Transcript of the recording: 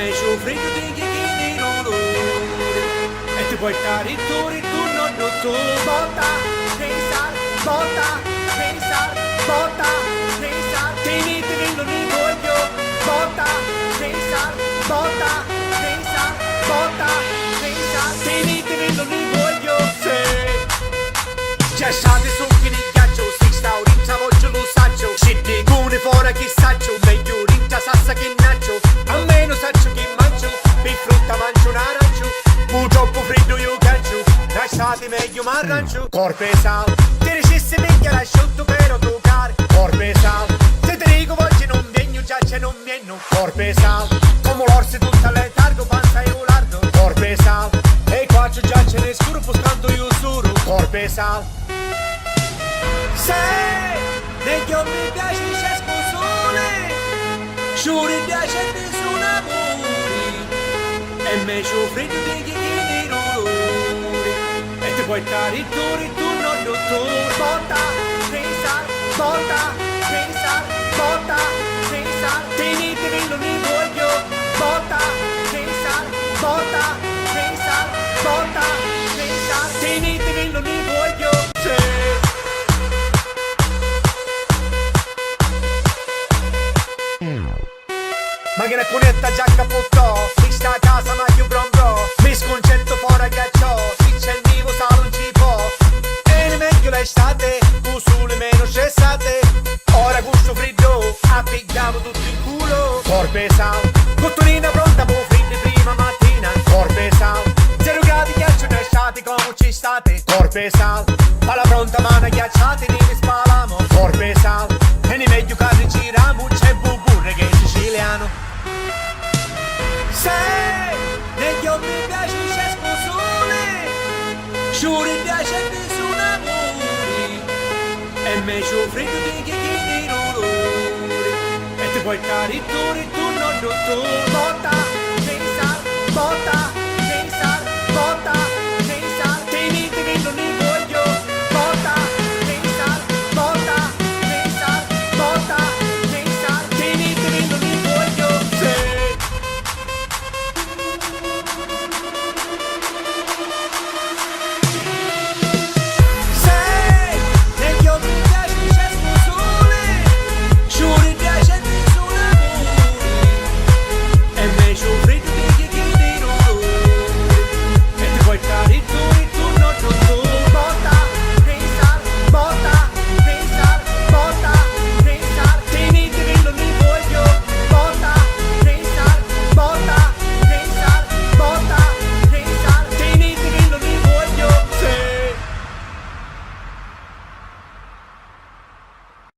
meglio freddo di chiedere l'odore. E ti puoi stare tu non tu. Botta, pensar, botta, pensar, botta, pensar. Tenete che non li voglio. Botta, pensar, botta, pensar, botta, pensar. Tenete che non li voglio. Già state su che ne ghiaccio, si sta rinta voglio lo saggio. Scendi con fuori che saggio, meglio rinta sassa che naggio. Almeno saggio che mangio, per frutta mangio un arancio. Mu troppo freddo io caccio, lasciate meglio m'arrancio. Corpo e sal, ti ricesse meglio l'asciutto per toccare. Corpo e sal, se ti dico oggi non vengo già c'è non vieno. Corpo e sal, come l'orse tutta letargo, panza e ulardo. Corpo e sal, e qua c'è già ce ne scuro, postando io solo. Corpo e sal. Se meglio mi piace c'è sole, giuro mi piace nessun amore, è meglio freddo di chiedere l'odore. E ti puoi stare tu non dottore. Botta, pensar, botta, pensar, botta, pensar. Tenete che non li voglio. Botta, pensar, botta, pensar, botta, pensar. Tenete che non li voglio. Ma che racconetta già capottò, mi sta a casa ma più bro, mi sconcetto fuori ghiacciò, se c'è il vivo sa non ci può. E ne meglio l'estate, con sole meno cessate. Ora con sto freddo, appicchiamo tutto il culo. Corpo e sal, cottonina pronta per freddi prima mattina. Corpo e sal, 0 gradi ghiaccio in estate come ci state. Corpo e sal, palla pronta mano ghiacciate ne spalamo. Corpo e sal, e ne meglio che giriamo, c'è buburre che è siciliano. Se meglio mi piace c'è sole, giuro mi piace nessun amore, è meglio freddo di chiedere l'odore. E ti puoi stare tu non dottore. Botta,